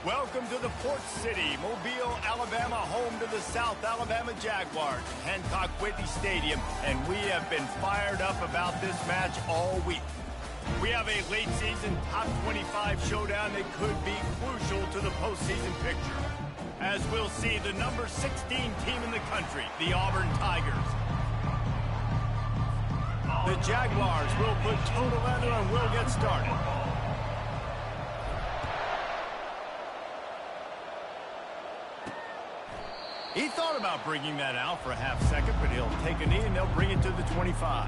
Welcome to the Port City, Mobile, Alabama, home to the South Alabama Jaguars, Hancock Whitney Stadium, and we have been fired up about this match all week. We have a late season top 25 showdown that could be crucial to the postseason picture. As we'll see, the number 16 team in the country, the Auburn Tigers. The Jaguars will put toe to leather and we'll get started. He thought about bringing that out for a half second, but he'll take a knee and they'll bring it to the 25.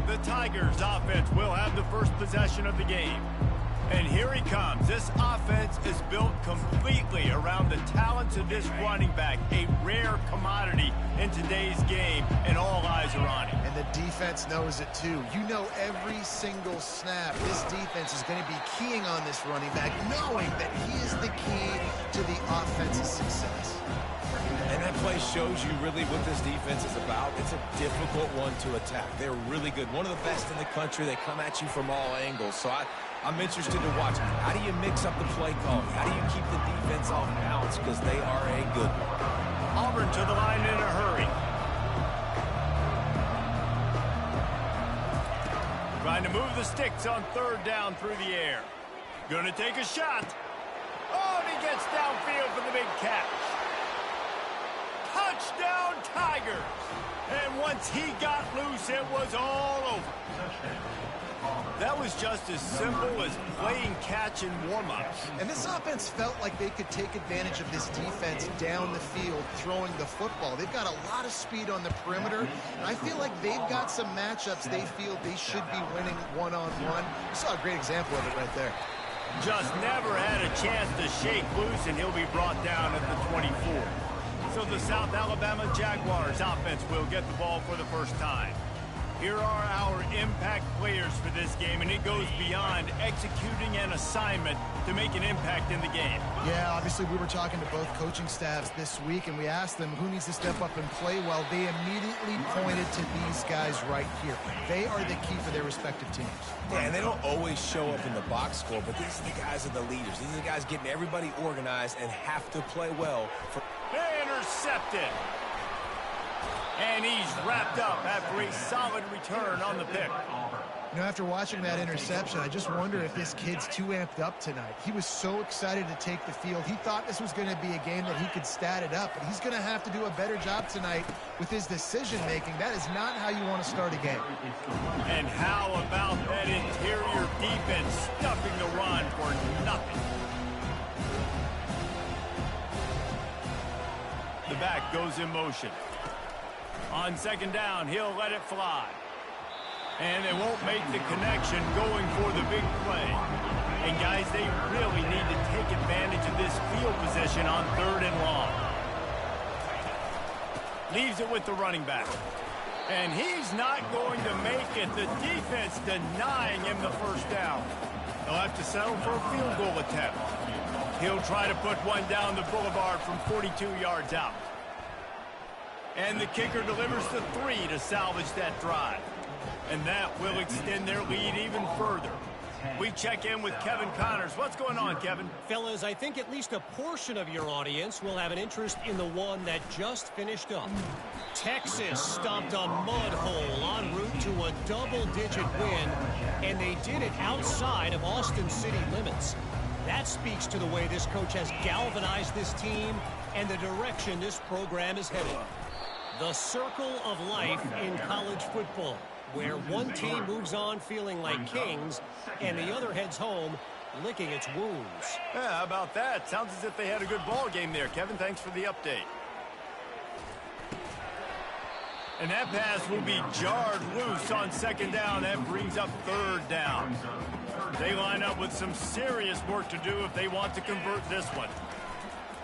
The Tigers offense will have the first possession of the game. And here he comes. This offense is built completely around the talents of this running back, a rare commodity in today's game, and all eyes are on him. And the defense knows it too. You know every single snap, this defense is going to be keying on this running back, knowing that he is the key to the offense's success. And that play shows you really what this defense is about. It's a difficult one to attack. They're really good. One of the best in the country. They come at you from all angles. So I'm interested to watch. How do you mix up the play calling? How do you keep the defense off balance? Because they are a good one. Auburn to the line in a hurry. Trying to move the sticks on third down through the air. Gonna take a shot. Oh, and he gets downfield for the big catch. Touchdown Tigers! And once he got loose, it was all over. That was just as simple as playing catch in warm-ups. And this offense felt like they could take advantage of this defense down the field throwing the football. They've got a lot of speed on the perimeter, and I feel like they've got some matchups they feel they should be winning one-on-one. You saw a great example of it right there. Just never had a chance to shake loose, and he'll be brought down at the 24. So the South Alabama Jaguars offense will get the ball for the first time. Here are our impact players for this game, and it goes beyond executing an assignment to make an impact in the game. Yeah, obviously we were talking to both coaching staffs this week, and we asked them who needs to step up and play well. They immediately pointed to these guys right here. They are the key for their respective teams. Yeah, and they don't always show up in the box score, but these are the guys that are the leaders. These are the guys getting everybody organized and have to play well. Intercepted. And he's wrapped up after a solid return on the pick. You know, after watching that interception, I just wonder if this kid's too amped up tonight. He was so excited to take the field. He thought this was going to be a game that he could stat it up, but he's going to have to do a better job tonight with his decision-making. That is not how you want to start a game. And how about that interior defense stuffing the run for nothing? The back goes in motion. On second down, he'll let it fly. And they won't make the connection going for the big play. And guys, they really need to take advantage of this field position on third and long. Leaves it with the running back. And he's not going to make it. The defense denying him the first down. They'll have to settle for a field goal attempt. He'll try to put one down the boulevard from 42 yards out. And the kicker delivers the 3 to salvage that drive. And that will extend their lead even further. We check in with Kevin Connors. What's going on, Kevin? Fellas, I think at least a portion of your audience will have an interest in the one that just finished up. Texas stomped a mud hole en route to a double-digit win, and they did it outside of Austin city limits. That speaks to the way this coach has galvanized this team and the direction this program is headed. The circle of life in college football, where one team moves on feeling like kings and the other heads home licking its wounds. Yeah, how about that? Sounds as if they had a good ball game there, Kevin. Thanks for the update. And that pass will be jarred loose on second down. That brings up third down. They line up with some serious work to do if they want to convert this one.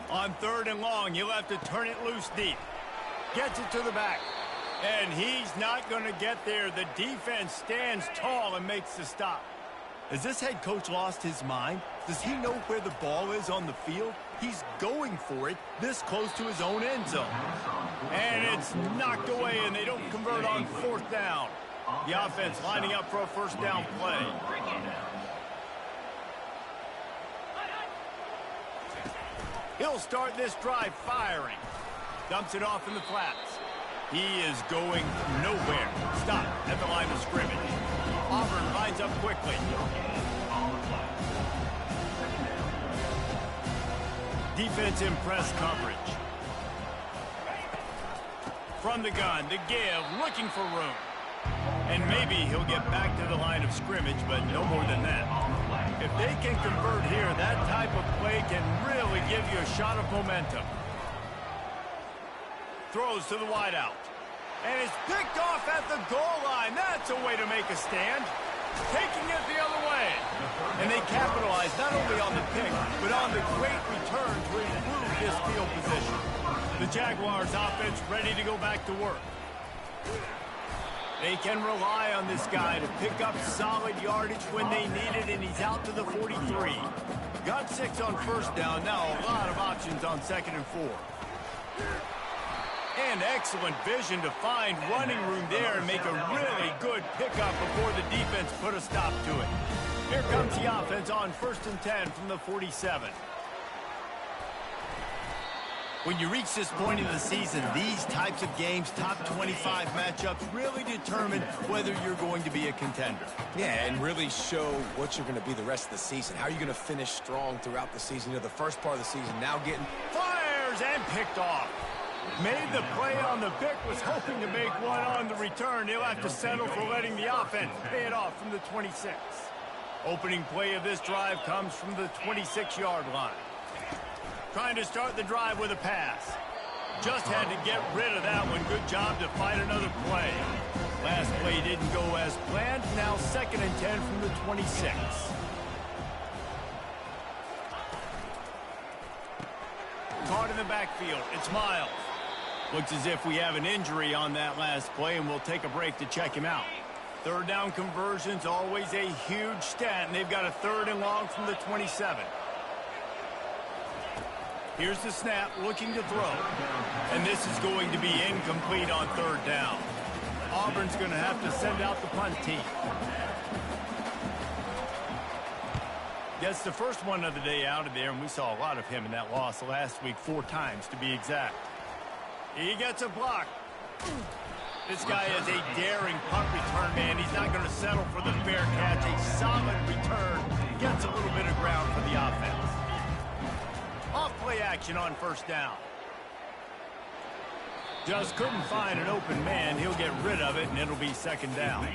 On third and long, he'll have to turn it loose deep. Gets it to the back. And he's not going to get there. The defense stands tall and makes the stop. Has this head coach lost his mind? Does he know where the ball is on the field? He's going for it this close to his own end zone. And it's knocked away, and they don't convert on fourth down. The offense lining up for a first down play. He'll start this drive firing. Dumps it off in the flats. He is going nowhere. Stop at the line of scrimmage. Auburn lines up quickly. Defense in press coverage. From the gun, the give, looking for room. And maybe he'll get back to the line of scrimmage, but no more than that. If they can convert here, that type of play can really give you a shot of momentum. Throws to the wideout. And it's picked off at the goal line. That's a way to make a stand. Taking it the other way. And they capitalize not only on the pick, but on the great return to improve this field position. The Jaguars offense ready to go back to work. They can rely on this guy to pick up solid yardage when they need it, and he's out to the 43. Got 6 on first down. Now a lot of options on 2nd and 4. And excellent vision to find running room there and make a really good pickup before the defense put a stop to it. Here comes the offense on 1st and 10 from the 47. When you reach this point in the season, these types of games, top 25 matchups, really determine whether you're going to be a contender. Yeah, and really show what you're going to be the rest of the season. How are you going to finish strong throughout the season? You know, the first part of the season, now getting... Fires and picked off. Made the play on the pick, was hoping to make one on the return. He'll have to settle for letting the offense pay it off from the 26. Opening play of this drive comes from the 26-yard line. Trying to start the drive with a pass. Just had to get rid of that one. Good job to find another play. Last play didn't go as planned. Now 2nd and 10 from the 26. Caught in the backfield. It's Miles. Looks as if we have an injury on that last play, and we'll take a break to check him out. 3rd down conversion's always a huge stat, and they've got a 3rd and long from the 27. Here's the snap, looking to throw. And this is going to be incomplete on 3rd down. Auburn's going to have to send out the punt team. Gets the first one of the day out of there, and we saw a lot of him in that loss last week, 4 times to be exact. He gets a block. This guy is a daring punt return man. He's not going to settle for the fair catch. A solid return. Gets a little bit of ground for the offense. Off play action on 1st down. Just couldn't find an open man. He'll get rid of it, and it'll be 2nd down.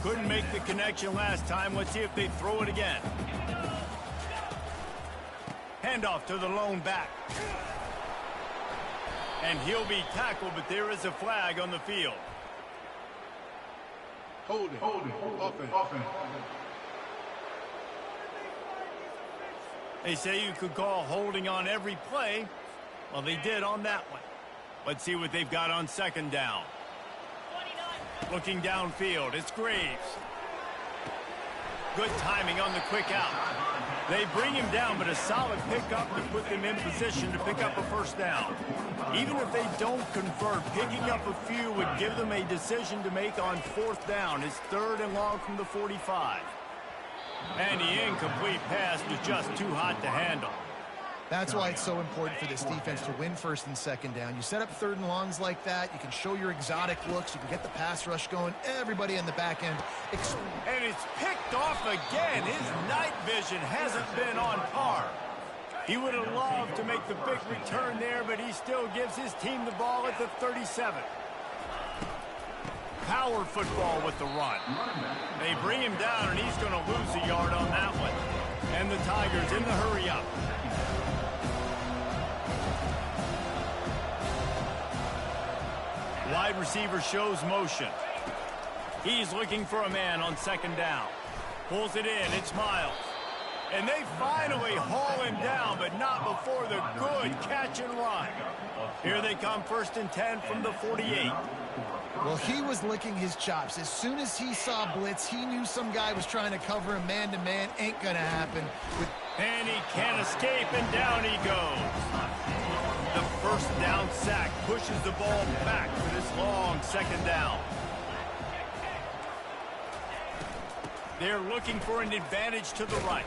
Couldn't make the connection last time. Let's see if they throw it again. Handoff to the lone back. And he'll be tackled, but there is a flag on the field. Holding. Offense. They say you could call holding on every play. Well, they did on that one. Let's see what they've got on 2nd down. Looking downfield, it's Graves. Good timing on the quick out. They bring him down, but a solid pickup to put them in position to pick up a 1st down. Even if they don't convert, picking up a few would give them a decision to make on 4th down. It's 3rd and long from the 45. And the incomplete pass was just too hot to handle. That's why it's so important for this defense to win 1st and 2nd down. You set up 3rd and longs like that. You can show your exotic looks. You can get the pass rush going. Everybody in the back end. And it's picked off again. His night vision hasn't been on par. He would have loved to make the big return there, but he still gives his team the ball at the 37. Power football with the run. They bring him down, and he's going to lose a yard on that one. And the Tigers in the hurry up. Wide receiver shows motion. He's looking for a man on 2nd down. Pulls it in. It's Miles. And they finally haul him down, but not before the good catch and run. Here they come, 1st and 10 from the 48. Well, he was licking his chops. As soon as he saw blitz, he knew some guy was trying to cover him man-to-man. Ain't going to happen. And he can't escape, and down he goes. The 1st down sack pushes the ball back for this long 2nd down. They're looking for an advantage to the right.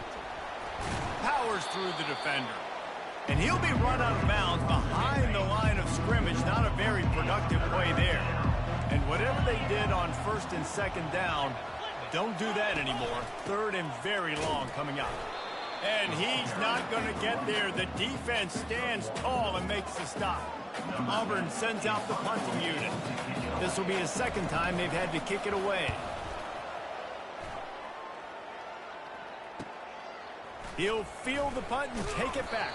Powers through the defender. And he'll be run out of bounds behind the line of scrimmage. Not a very productive play there. And whatever they did on first and second down, don't do that anymore. Third and very long coming up. And he's not going to get there. The defense stands tall and makes the stop. Auburn sends out the punting unit. This will be the second time they've had to kick it away. He'll field the punt and take it back.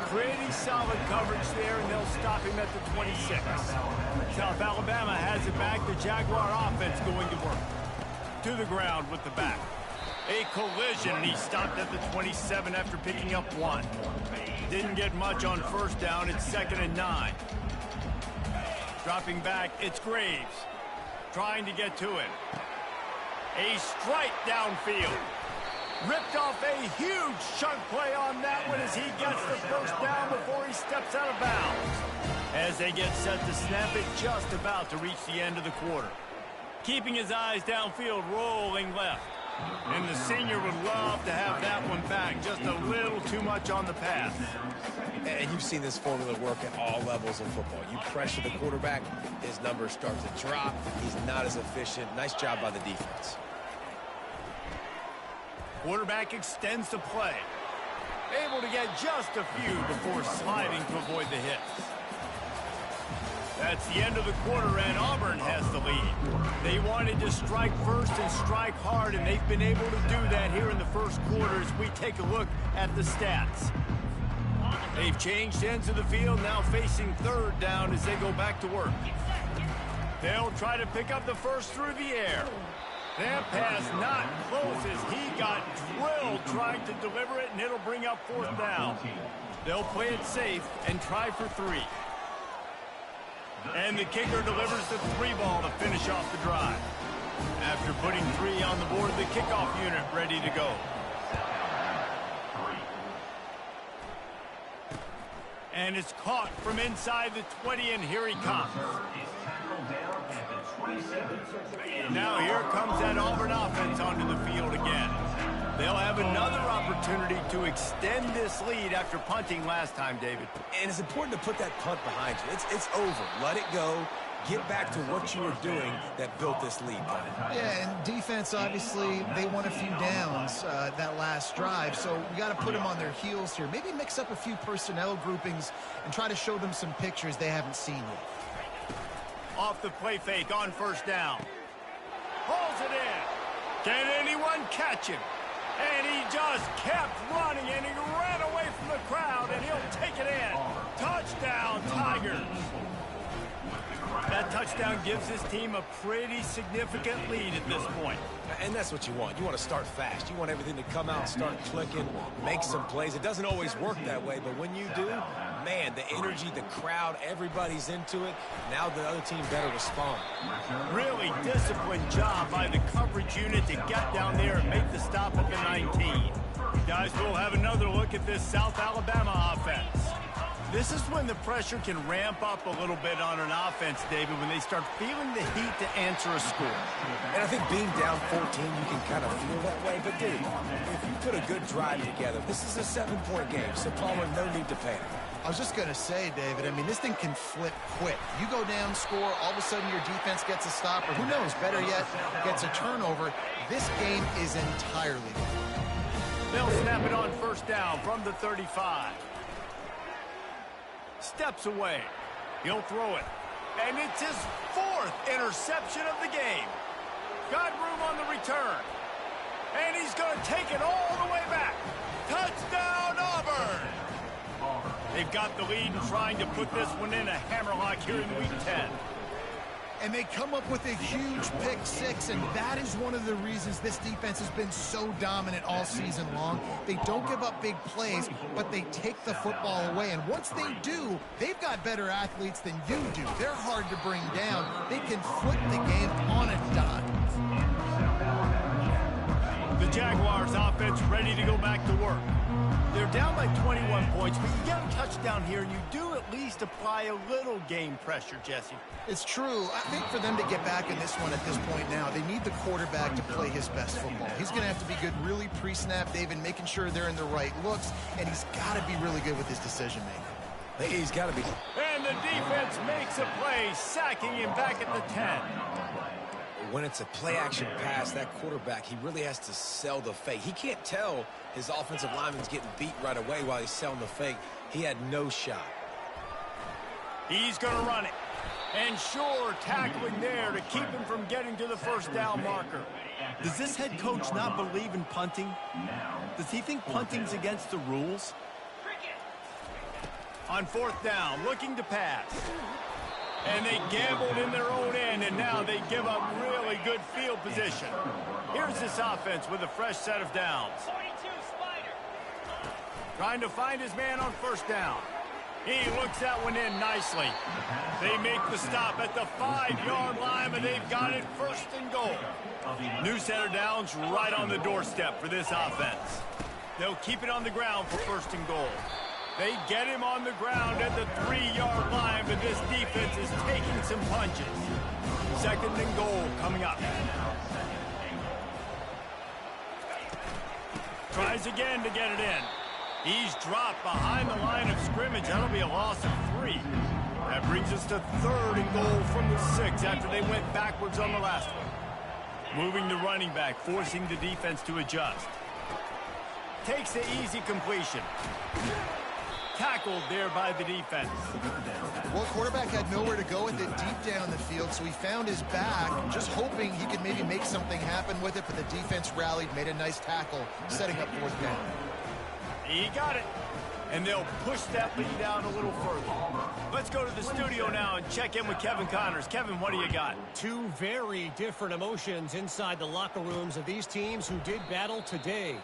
Pretty solid coverage there, and they'll stop him at the 26. South Alabama has it back. The Jaguar offense going to work. To the ground with the back. A collision, and he stopped at the 27 after picking up 1. Didn't get much on first down. It's 2nd and 9. Dropping back, it's Graves. Trying to get to him. A strike downfield. Ripped off a huge chunk play on that one as he gets the first down before he steps out of bounds. As they get set to snap it, just about to reach the end of the quarter. Keeping his eyes downfield, rolling left. And the senior would love to have that one back. Just a little too much on the pass. And you've seen this formula work at all levels of football. You pressure the quarterback, his numbers start to drop. He's not as efficient. Nice job by the defense. Quarterback extends the play. Able to get just a few before sliding to avoid the hits. That's the end of the quarter, and Auburn has the lead. They wanted to strike first and strike hard, and they've been able to do that here in the first quarter as we take a look at the stats. They've changed ends of the field, now facing third down as they go back to work. They'll try to pick up the first through the air. That pass not close as he got drilled trying to deliver it, and it'll bring up 4th down. They'll play it safe and try for 3. And the kicker delivers the 3 ball to finish off the drive. After putting 3 on the board, the kickoff unit ready to go. And it's caught from inside the 20, and here he comes. Now here comes that Auburn offense onto the field again. They'll have another opportunity to extend this lead after punting last time, David. And it's important to put that punt behind you. It's over. Let it go. Get back to what you were doing that built this lead. Yeah, and defense, obviously, they won a few downs that last drive, so we got to put them on their heels here. Maybe mix up a few personnel groupings and try to show them some pictures they haven't seen yet. Off the play fake on first down. Pulls it in. Can anyone catch him? And he just kept running, and he ran away from the crowd, and he'll take it in. Touchdown, Tigers. That touchdown gives his team a pretty significant lead at this point. And that's what you want. You want to start fast. You want everything to come out, start clicking, make some plays. It doesn't always work that way, but when you do, man, the energy, the crowd, everybody's into it. Now the other team better respond. Really disciplined job by the coverage unit to get down there and make the stop at the 19. Guys, we'll have another look at this South Alabama offense. This is when the pressure can ramp up a little bit on an offense, David, when they start feeling the heat to answer a score. And I think being down 14, you can kind of feel that way. But, dude, if you put a good drive together, this is a 7-point game, so Palmer, no need to panic. I was just going to say, David, I mean, this thing can flip quick. You go down, score, all of a sudden your defense gets a stop, or who knows, better yet, gets a turnover. This game is entirely different. They'll snap it on first down from the 35. Steps away. He'll throw it. And it's his 4th interception of the game. Got room on the return. And he's going to take it all the way back. Touchdown, Auburn! They've got the lead and trying to put this one in a hammerlock here in Week 10. And they come up with a huge pick 6, and that is one of the reasons this defense has been so dominant all season long. They don't give up big plays, but they take the football away. And once they do, they've got better athletes than you do. They're hard to bring down. They can flip the game on a dime. The Jaguars offense ready to go back to work. They're down by 21 points, but you get a touchdown here, and you do at least apply a little game pressure, Jesse. It's true. I think for them to get back in this one at this point now, they need the quarterback to play his best football. He's going to have to be good really pre-snap, David, making sure they're in the right looks, and he's got to be really good with his decision-making. He's got to be. And the defense makes a play, sacking him back at the 10. When it's a play-action pass, that quarterback, he really has to sell the fake. He can't tell his offensive lineman's getting beat right away while he's selling the fake. He had no shot. He's going to run it. And sure, tackling there to keep him from getting to the first down marker. Does this head coach not believe in punting? Does he think punting's against the rules? On fourth down, looking to pass. And they gambled in their own end, and now they give up really good field position. Here's this offense with a fresh set of downs. Trying to find his man on first down. He looks that one in nicely. They make the stop at the 5-yard line, but they've got it first and goal. New set of downs right on the doorstep for this offense. They'll keep it on the ground for first and goal. They get him on the ground at the 3-yard line, but this defense is taking some punches. Second and goal coming up. Tries again to get it in. He's dropped behind the line of scrimmage. That'll be a loss of 3. That brings us to third and goal from the 6 after they went backwards on the last one. Moving the running back, forcing the defense to adjust. Takes the easy completion. Tackled there by the defense. Well, quarterback had nowhere to go with it deep down the field, so he found his back, just hoping he could maybe make something happen with it, but the defense rallied, made a nice tackle, setting up fourth down. He got it. And they'll push that lead down a little further. Let's go to the studio now and check in with Kevin Connors. Kevin, what do you got? Two very different emotions inside the locker rooms of these teams who did battle today.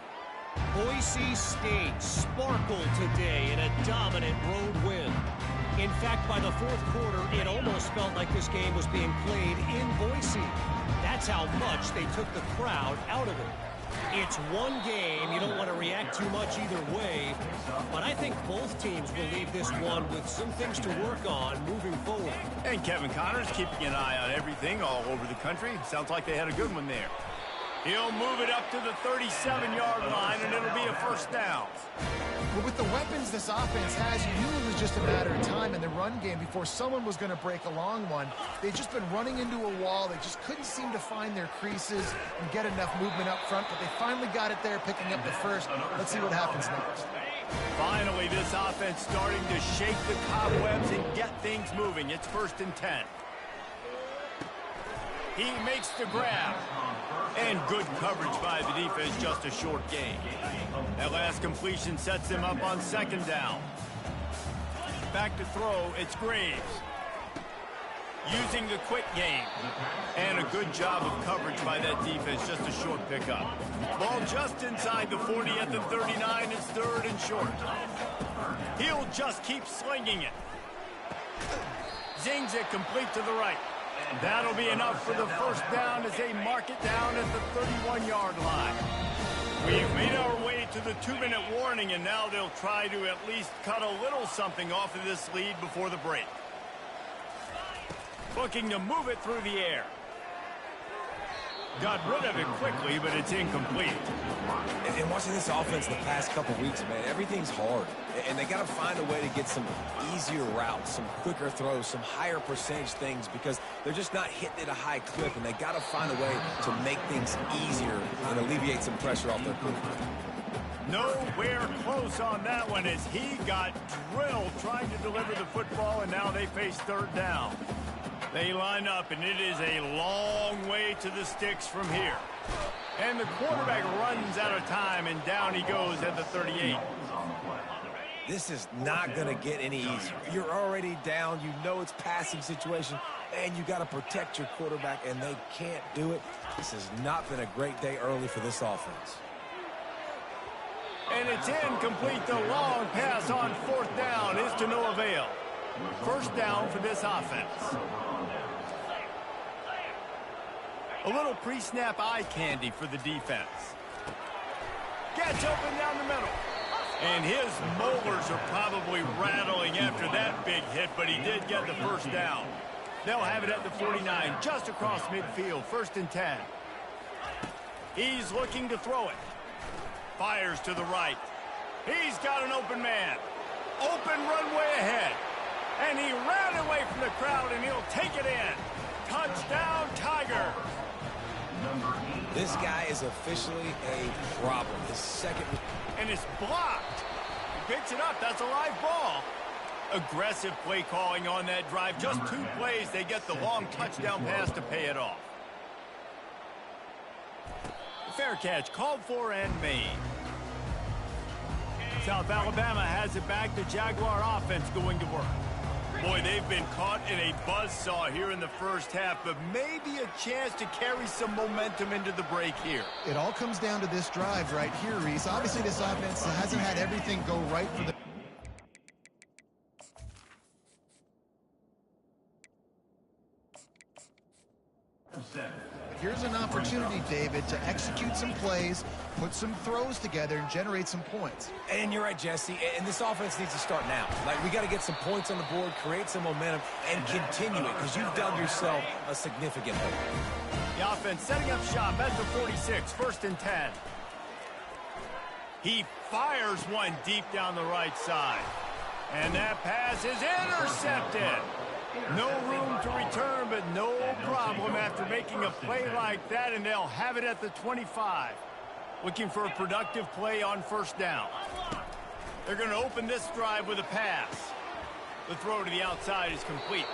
Boise State sparkled today in a dominant road win. In fact, by the fourth quarter, it almost felt like this game was being played in Boise. That's how much they took the crowd out of it. It's one game. You don't want to react too much either way. But I think both teams will leave this one with some things to work on moving forward. And Kevin Connors keeping an eye on everything all over the country. Sounds like they had a good one there. He'll move it up to the 37-yard line, and it'll be a first down. Well, with the weapons this offense has, you knew it was just a matter of time in the run game before someone was going to break a long one. They've just been running into a wall. They just couldn't seem to find their creases and get enough movement up front, but they finally got it there, picking up the first. Let's see what happens next. Finally, this offense starting to shake the cobwebs and get things moving. It's 1st and 10. He makes the grab. And good coverage by the defense, just a short gain. That last completion sets him up on 2nd down. Back to throw, it's Graves. Using the quick game. And a good job of coverage by that defense, just a short pickup. Ball just inside the 40 at the 39, it's 3rd and short. He'll just keep slinging it. Zings it complete to the right. That'll be enough for the first down as they mark it down at the 31-yard line. We've made our way to the 2-minute warning, and now they'll try to at least cut a little something off of this lead before the break. Looking to move it through the air. Got rid of it quickly, but it's incomplete. And watching this offense the past couple weeks, man, everything's hard. And they got to find a way to get some easier routes, some quicker throws, some higher percentage things because they're just not hitting at a high clip, and they got to find a way to make things easier and alleviate some pressure off their quarterback. Nowhere close on that one as he got drilled trying to deliver the football, and now they face 3rd down. They line up, and it is a long way to the sticks from here. And the quarterback runs out of time, and down he goes at the 38. This is not going to get any easier. You're already down. You know it's passing situation, and you got to protect your quarterback, and they can't do it. This has not been a great day early for this offense. And it's incomplete. The long pass on 4th down is to no avail. First down for this offense. A little pre-snap eye candy for the defense. Gets open down the middle. And his molars are probably rattling after that big hit, but he did get the first down. They'll have it at the 49, just across midfield, 1st and 10. He's looking to throw it. Fires to the right. He's got an open man. Open runway ahead. And he ran away from the crowd, and he'll take it in. Touchdown, Tiger. This guy is officially a problem. His second... And it's blocked. He picks it up. That's a live ball. Aggressive play calling on that drive. Just 2 plays, they get the long touchdown pass to pay it off. Fair catch called for and made. South Alabama has it back. The Jaguar offense going to work. Boy, they've been caught in a buzzsaw here in the first half, but maybe a chance to carry some momentum into the break here. It all comes down to this drive right here, Reese. Obviously, this offense hasn't had everything go right for the... Here's an opportunity, David, to execute some plays, put some throws together, and generate some points. And you're right, Jesse. And this offense needs to start now. Like, we got to get some points on the board, create some momentum, and continue it, because you've dug yourself a significant hole. The offense setting up shop at the 46, 1st and 10. He fires one deep down the right side. And that pass is intercepted. No room to return, but no problem after making a play like that, and they'll have it at the 25. Looking for a productive play on 1st down. They're going to open this drive with a pass. The throw to the outside is complete.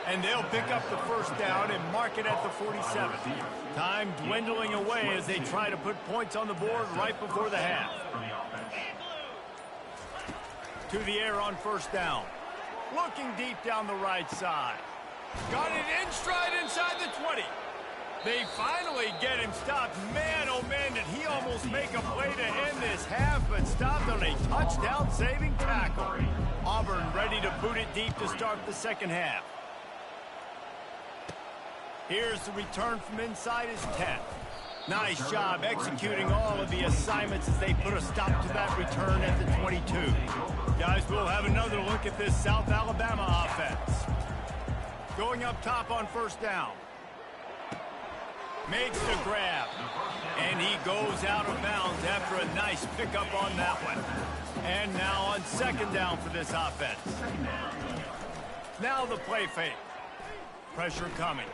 And they'll pick up the 1st down and mark it at the 47. Time dwindling away as they try to put points on the board right before the half. To the air on 1st down. Looking deep down the right side. Got it in stride inside the 20. They finally get him stopped. Man, oh man, did he almost make a play to end this half, but stopped on a touchdown-saving tackle. Auburn ready to boot it deep to start the 2nd half. Here's the return from inside his 10. Nice job executing all of the assignments as they put a stop to that return at the 22. Guys, we'll have another look at this South Alabama offense. Going up top on 1st down. Makes the grab. And he goes out of bounds after a nice pickup on that one. And now on 2nd down for this offense. Now the play fake. Pressure coming.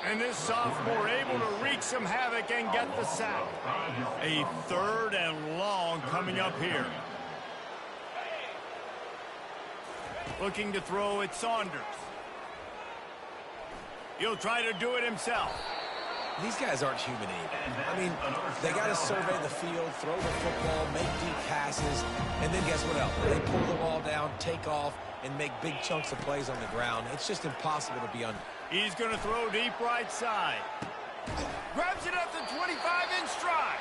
And this sophomore able to wreak some havoc and get the sack. A 3rd and long coming up here. Looking to throw at Saunders. He'll try to do it himself. These guys aren't human either. I mean, they got to survey the field, throw the football, make deep passes, and then guess what else? They pull the ball down, take off, and make big chunks of plays on the ground. It's just impossible to be under. He's going to throw deep right side. Grabs it up to 25 in stride.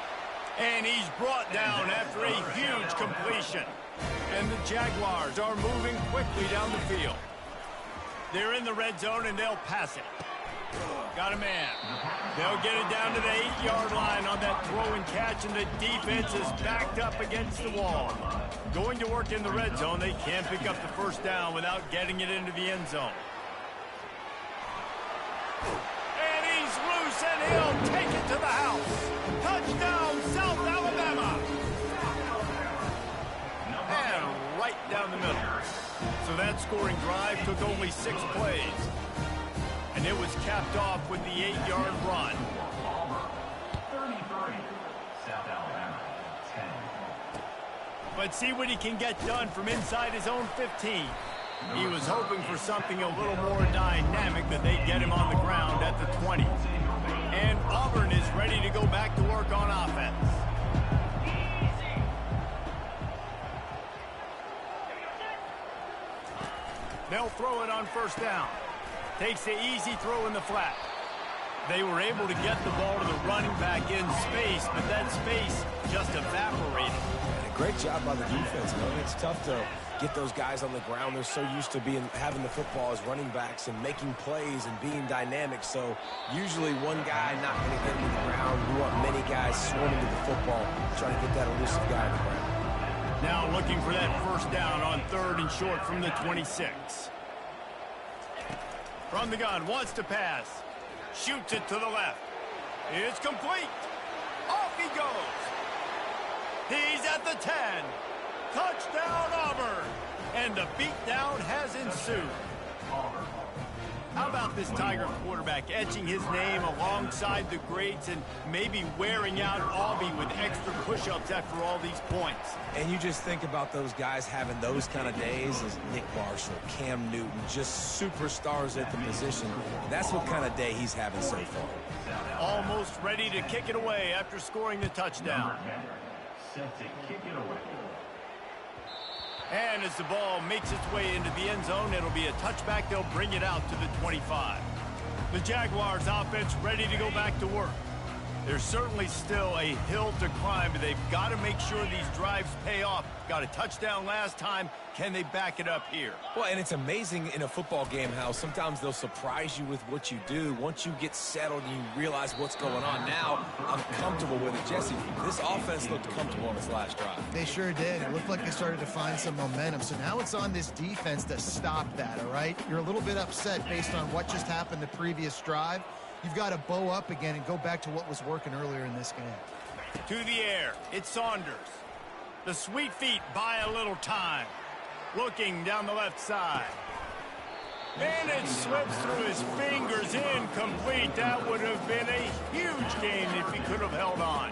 And he's brought down after a huge completion. And the Jaguars are moving quickly down the field. They're in the red zone, and they'll pass it. Got a man. They'll get it down to the 8-yard line on that throw and catch, and the defense is backed up against the wall. Going to work in the red zone. They can't pick up the 1st down without getting it into the end zone. And he's loose, and he'll take it to the house. Touchdown, South Alabama. And right down the middle. So that scoring drive took only 6 plays. And it was capped off with the 8-yard run. But see what he can get done from inside his own 15. He was hoping for something a little more dynamic, but they get him on the ground at the 20. And Auburn is ready to go back to work on offense. They'll throw it on 1st down. Takes the easy throw in the flat. They were able to get the ball to the running back in space, but that space just evaporated. Great job by the defense, man. It's tough to get those guys on the ground. They're so used to having the football as running backs and making plays and being dynamic. So usually one guy not going to get into the ground. You want many guys swarming to the football, trying to get that elusive guy on the ground. Now looking for that first down on 3rd and short from the 26. From the gun, wants to pass. Shoots it to the left. It's complete. Off he goes. He's at the 10. Touchdown, Auburn. And the beatdown has ensued. How about this Tiger quarterback etching his name alongside the greats and maybe wearing out Aubie with extra push-ups after all these points? And you just think about those guys having those kind of days as Nick Marshall, Cam Newton, just superstars at the position. That's what kind of day he's having so far. Almost ready to kick it away after scoring the touchdown. Set to kick it away. And as the ball makes its way into the end zone, it'll be a touchback. They'll bring it out to the 25. The Jaguars offense ready to go back to work. There's certainly still a hill to climb, but they've got to make sure these drives pay off. Got a touchdown last time. Can they back it up here? Well, and it's amazing in a football game how sometimes they'll surprise you with what you do. Once you get settled and you realize what's going on, now I'm comfortable with it. Jesse, this offense looked comfortable on its last drive. They sure did. It looked like they started to find some momentum. So now it's on this defense to stop that, all right? You're a little bit upset based on what just happened the previous drive. You've got to bow up again and go back to what was working earlier in this game. To the air, it's Saunders. The sweet feet buy a little time. Looking down the left side. And it slips through his fingers, incomplete. That would have been a huge gain if he could have held on.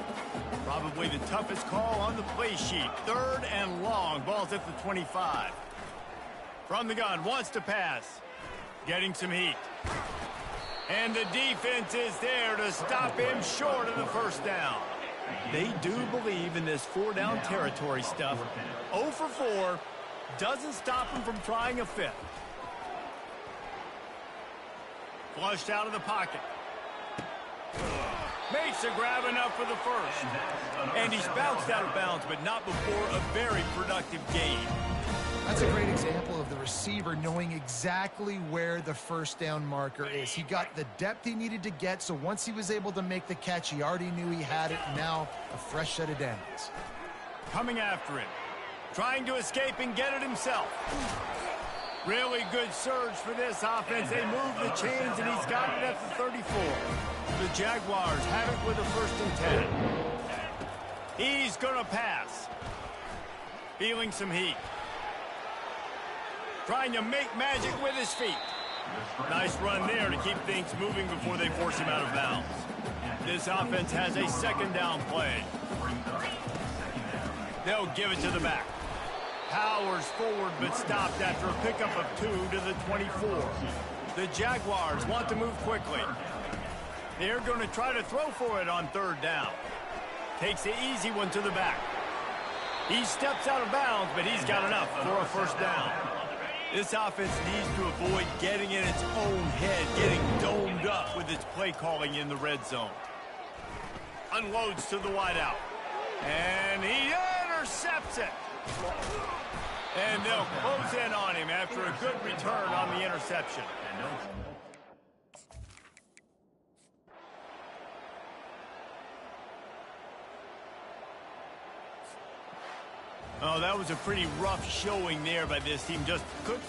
Probably the toughest call on the play sheet. 3rd and long. Ball's at the 25. From the gun, wants to pass. Getting some heat. And the defense is there to stop him short of the first down. They do believe in this 4-down territory stuff. 0 for 4 doesn't stop him from trying a 5th. Flushed out of the pocket. Makes a grab enough for the first. And he's bounced out of bounds, but not before a very productive gain. That's a great example of the receiver knowing exactly where the first down marker is. He got the depth he needed to get, so once he was able to make the catch, he already knew he had it. Now a fresh set of downs. Coming after him. Trying to escape and get it himself. Really good surge for this offense. They move the chains, and he's got it at the 34. The Jaguars have it with a 1st and 10. He's going to pass. Feeling some heat. Trying to make magic with his feet. Nice run there to keep things moving before they force him out of bounds. This offense has a 2nd down play. They'll give it to the back. Powers forward but stopped after a pickup of 2 to the 24. The Jaguars want to move quickly. They're going to try to throw for it on 3rd down. Takes the easy one to the back. He steps out of bounds, but he's got enough for a 1st down. This offense needs to avoid getting in its own head, getting domed up with its play calling in the red zone. Unloads to the wideout. And he intercepts it. And they'll close in on him after a good return on the interception. Oh, that was a pretty rough showing there by this team. Just couldn't.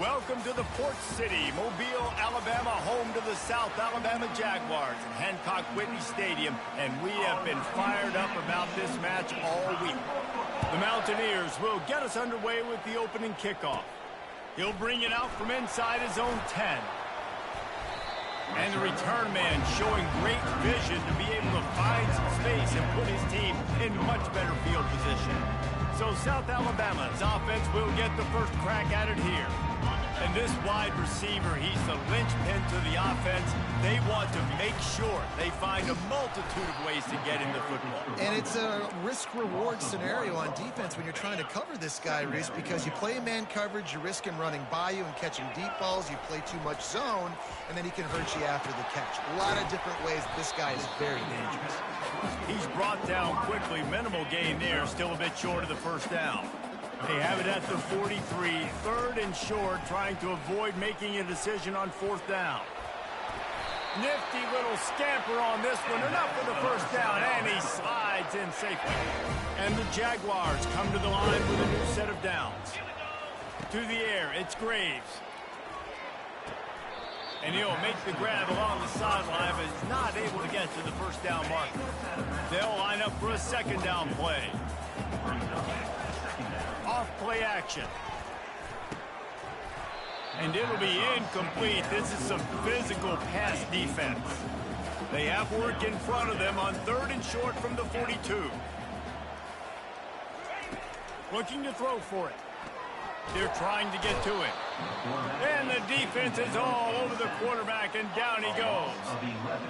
Welcome to the Port City, Mobile, Alabama, home to the South Alabama Jaguars at Hancock Whitney Stadium, and we have been fired up about this match all week. The Mountaineers will get us underway with the opening kickoff. He'll bring it out from inside his own 10. And the return man showing great vision to be able to find some space and put his team in much better field position. So South Alabama's offense will get the first crack at it here. And this wide receiver, he's the linchpin to the offense. They want to make sure they find a multitude of ways to get into football. And it's a risk-reward scenario on defense when you're trying to cover this guy, Reese, because you play man coverage, you risk him running by you and catching deep balls. You play too much zone, and then he can hurt you after the catch. A lot of different ways. This guy is very dangerous. He's brought down quickly. Minimal gain there, still a bit short of the first down. They have it at the 43, third and short, trying to avoid making a decision on fourth down. Nifty little scamper on this one, enough for the first down, and he slides in safely. And the Jaguars come to the line with a new set of downs. To the air, it's Graves. And he'll make the grab along the sideline, but is not able to get to the first down marker. They'll line up for a second down play. Off-play action. And it'll be incomplete. This is some physical pass defense. They have work in front of them on third and short from the 42. Looking to throw for it. They're trying to get to it. And the defense is all over the quarterback, and down he goes.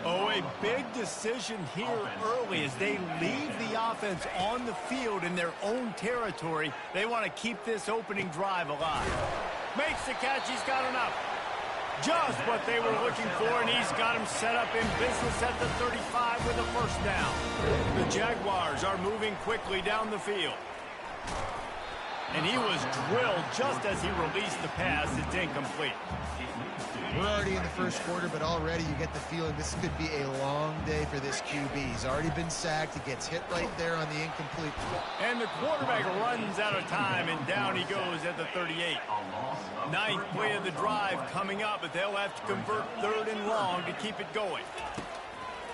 Oh, a big decision here early as they leave the offense on the field in their own territory. They want to keep this opening drive alive. Makes the catch. He's got enough. Just what they were looking for, and he's got him set up in business at the 35 with a first down. The Jaguars are moving quickly down the field. And he was drilled just as he released the pass. It's incomplete. We're already in the first quarter, but already you get the feeling this could be a long day for this QB. He's already been sacked. He gets hit right there on the incomplete. And the quarterback runs out of time, and down he goes at the 38. Ninth play of the drive coming up, but they'll have to convert third and long to keep it going.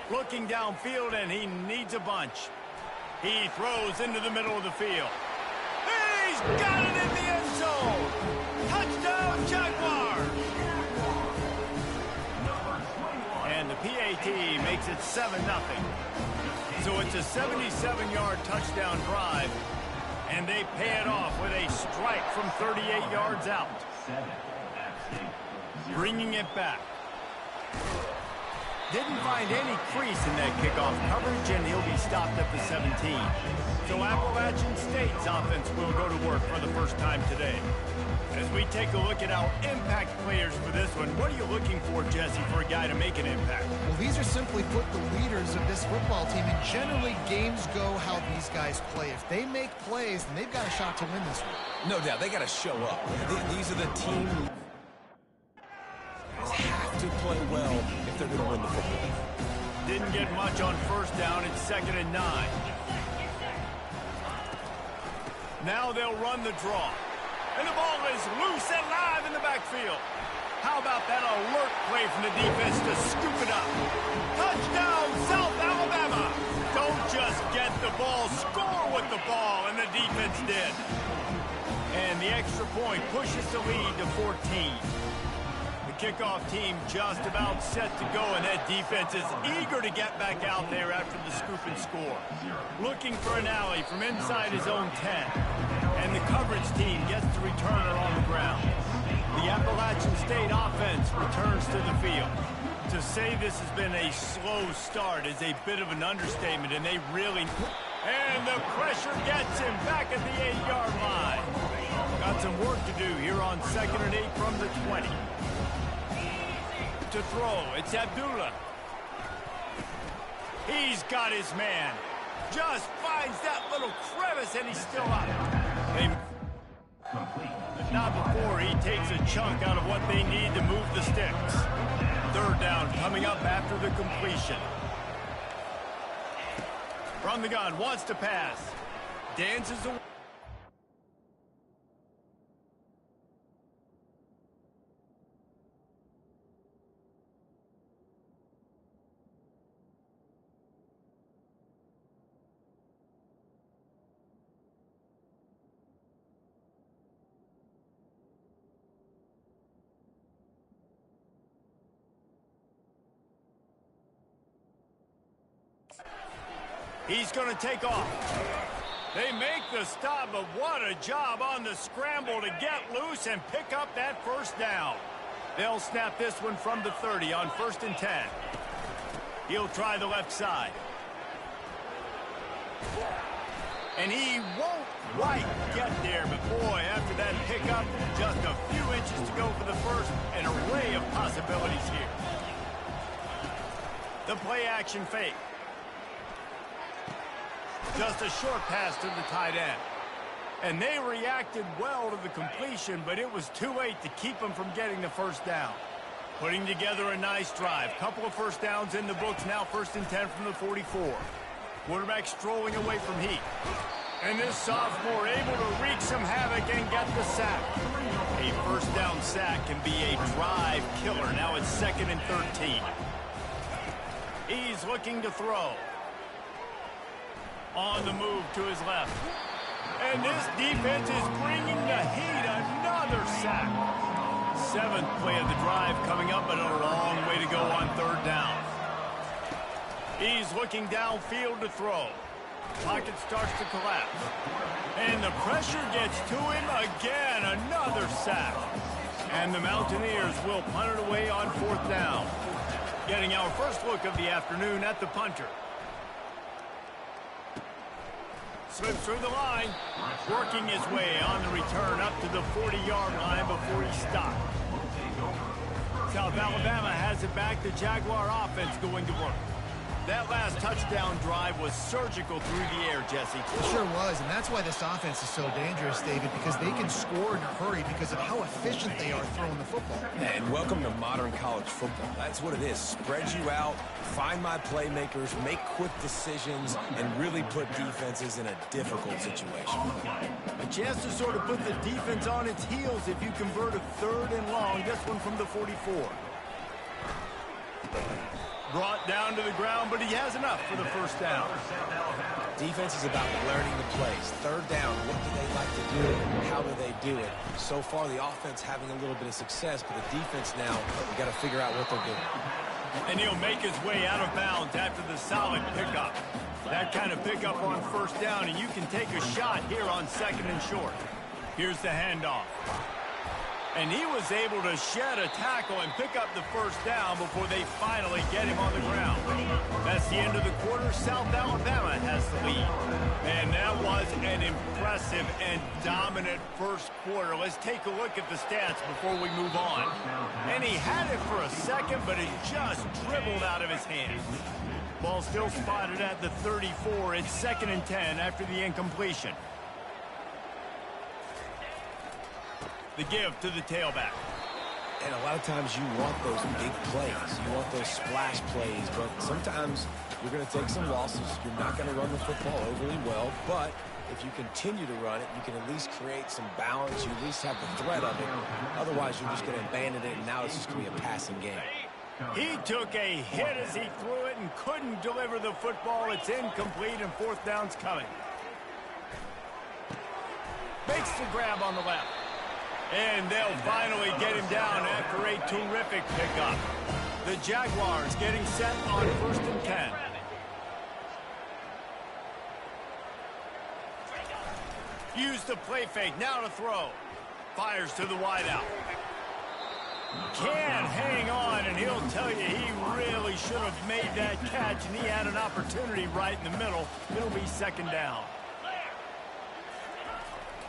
Looking downfield, and he needs a bunch. He throws into the middle of the field. He's got it in the end zone. Touchdown, Jaguars. And the PAT makes it 7-0. So it's a 77-yard touchdown drive, and they pay it off with a strike from 38 yards out. Bringing it back. Didn't find any crease in that kickoff coverage, and he'll be stopped at the 17. So Appalachian State's offense will go to work for the first time today. As we take a look at our impact players for this one, what are you looking for, Jesse, for a guy to make an impact? Well, these are simply put the leaders of this football team, and generally games go how these guys play. If they make plays, then they've got a shot to win this one. No doubt, they got to show up. These are the team have to play well if they're going to win the football. Didn't get much on first down. It's 2nd and 9. Now they'll run the draw. And the ball is loose and live in the backfield. How about that alert play from the defense to scoop it up? Touchdown, South Alabama. Don't just get the ball, score with the ball, and the defense did. And the extra point pushes the lead to 14. Kickoff team just about set to go, and that defense is eager to get back out there after the scoop and score. Looking for an alley from inside his own 10. And the coverage team gets the returner on the ground. The Appalachian State offense returns to the field. To say this has been a slow start is a bit of an understatement, and they really... And the pressure gets him back at the 8-yard line. Got some work to do here on 2nd and 8 from the 20. To throw, it's Abdullah. He's got his man. Just finds that little crevice, and he's still up. Not before he takes a chunk out of what they need to move the sticks. Third down coming up after the completion. From the gun, wants to pass. Dances away. He's going to take off. They make the stop, but what a job on the scramble to get loose and pick up that first down. They'll snap this one from the 30 on 1st and 10. He'll try the left side. And he won't quite get there, but boy, after that pickup, just a few inches to go for the first. An array of possibilities here. The play action fake. Just a short pass to the tight end. And they reacted well to the completion, but it was too late to keep them from getting the first down. Putting together a nice drive. Couple of first downs in the books now, 1st and 10 from the 44. Quarterback strolling away from heat. And this sophomore able to wreak some havoc and get the sack. A first down sack can be a drive killer. Now it's 2nd and 13. He's looking to throw. On the move to his left. And this defense is bringing the heat. Another sack. 7th play of the drive coming up, but a long way to go on 3rd down. He's looking downfield to throw. Pocket starts to collapse. And the pressure gets to him again. Another sack. And the Mountaineers will punt it away on 4th down. Getting our first look of the afternoon at the punter. Slips through the line, working his way on the return up to the 40-yard line before he stopped. South Alabama has it back. The Jaguar offense going to work. That last touchdown drive was surgical through the air, Jesse. It sure was, and that's why this offense is so dangerous, David, because they can score in a hurry because of how efficient they are throwing the football. And welcome to modern college football. That's what it is. Spread you out, find my playmakers, make quick decisions, and really put defenses in a difficult situation. A chance to sort of put the defense on its heels if you convert a 3rd and long. This one from the 44. Brought down to the ground, but he has enough for the first down. Defense is about learning the plays. 3rd down, what do they like to do? How do they do it? So far, the offense having a little bit of success, but the defense now, we got to figure out what they're doing. And he'll make his way out of bounds after the solid pickup. That kind of pickup on 1st down, and you can take a shot here on 2nd and short. Here's the handoff. And he was able to shed a tackle and pick up the first down before they finally get him on the ground. That's the end of the quarter. South Alabama has the lead. And that was an impressive and dominant first quarter. Let's take a look at the stats before we move on. And he had it for a second, but it just dribbled out of his hands. Ball still spotted at the 34. It's 2nd and 10 after the incompletion. The give to the tailback. And a lot of times you want those big plays. You want those splash plays. But sometimes you're going to take some losses. You're not going to run the football overly well. But if you continue to run it, you can at least create some balance. You at least have the threat of it. Otherwise, you're just going to abandon it, and now it's just going to be a passing game. He took a hit as he threw it and couldn't deliver the football. It's incomplete, and 4th down's coming. Makes the grab on the left. And they'll finally get him down after a terrific pickup. The Jaguars getting set on 1st and 10. Use the play fake, now to throw. Fires to the wideout. Can't hang on, and he'll tell you he really should have made that catch, and he had an opportunity right in the middle. It'll be 2nd down.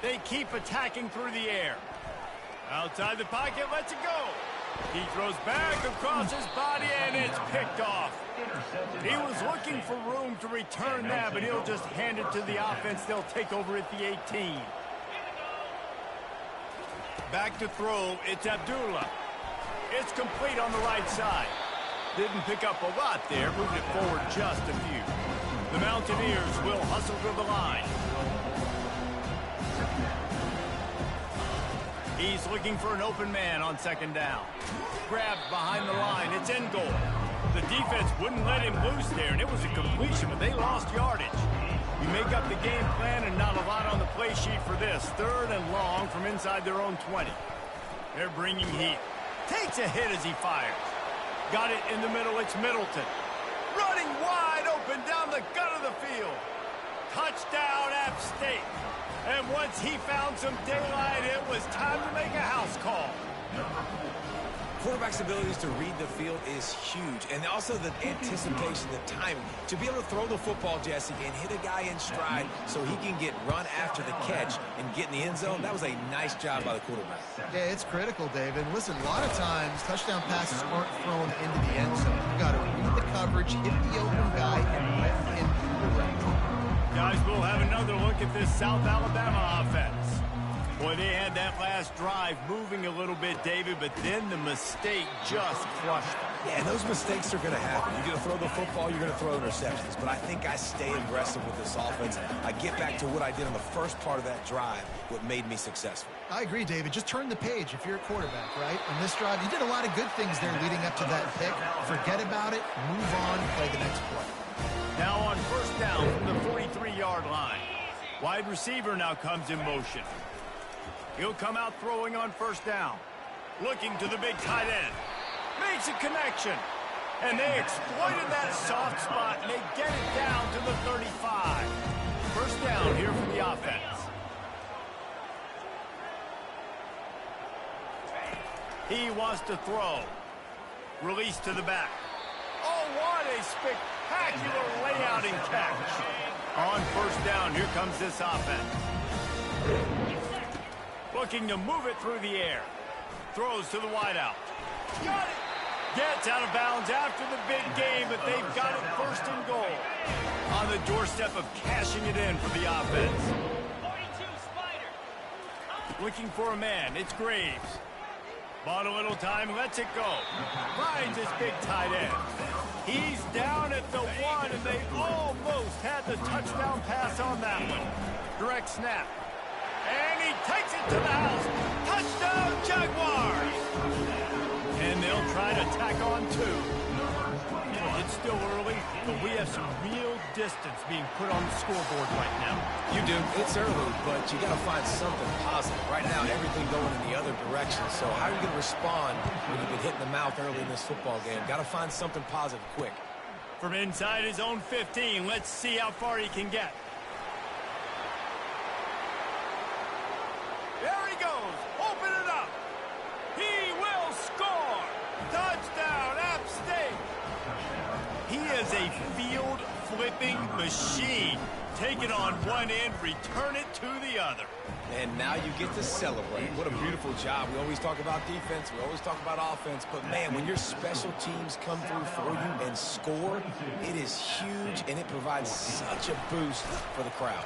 They keep attacking through the air. Outside the pocket, lets it go. He throws back across his body, and it's picked off. He was looking for room to return that, but he'll just hand it to the offense. They'll take over at the 18. Back to throw, it's Abdullah. It's complete on the right side. Didn't pick up a lot there, moved it forward just a few. The Mountaineers will hustle to the line. He's looking for an open man on 2nd down. Grabbed behind the line. It's in goal. The defense wouldn't let him loose there, and it was a completion, but they lost yardage. You make up the game plan, and not a lot on the play sheet for this. 3rd and long from inside their own 20. They're bringing heat. Takes a hit as he fires. Got it in the middle. It's Middleton. Running wide open open down the gut of the field. Touchdown, App State. And once he found some daylight, it was time to make a house call. Quarterback's abilities to read the field is huge, and also the anticipation, the timing. To be able to throw the football, Jesse, and hit a guy in stride so he can get run after the catch and get in the end zone, that was a nice job by the quarterback. Yeah, it's critical, David. Listen, a lot of times touchdown passes aren't thrown into the end zone. You've got to read the coverage, hit the open guy, and let him direct. Guys, we'll have another look at this South Alabama offense. Boy, they had that last drive moving a little bit, David, but then the mistake just crushed them. Yeah, and those mistakes are going to happen. You're going to throw the football, you're going to throw interceptions. But I think I stay aggressive with this offense. I get back to what I did on the first part of that drive, what made me successful. I agree, David. Just turn the page if you're a quarterback, right? On this drive, you did a lot of good things there leading up to that pick. Forget about it, move on, play the next play. Now on first down from the 43-yard line. Wide receiver now comes in motion. He'll come out throwing on first down. Looking to the big tight end. Makes a connection. And they exploited that soft spot, and they get it down to the 35. First down here for the offense. He wants to throw. Release to the back. Oh, what a spectacular layout and catch. On first down, here comes this offense. Looking to move it through the air. Throws to the wideout. Got it! Gets out of bounds after the big game, but they've got it first and goal. On the doorstep of cashing it in for the offense. 42 Spider. Looking for a man. It's Graves. Bought a little time, lets it go. Finds his big tight end. He's down at the 1, and they almost had the touchdown pass on that one. Direct snap. And he takes it to the house. Touchdown, Jaguars! And they'll try to tack on 2. It's still early, but we have some real distance being put on the scoreboard right now. You do. It's early, but you got to find something positive. Right now, everything going in the other direction. So how are you going to respond when you've been hit in the mouth early in this football game? Got to find something positive quick. From inside his own 15, let's see how far he can get. There he goes. Open it up. He will score. Touchdown, App State. He is a field-flipping machine. Take it on one end, return it to the other. And now you get to celebrate. What a beautiful job. We always talk about defense. We always talk about offense. But, man, when your special teams come through for you and score, it is huge, and it provides such a boost for the crowd.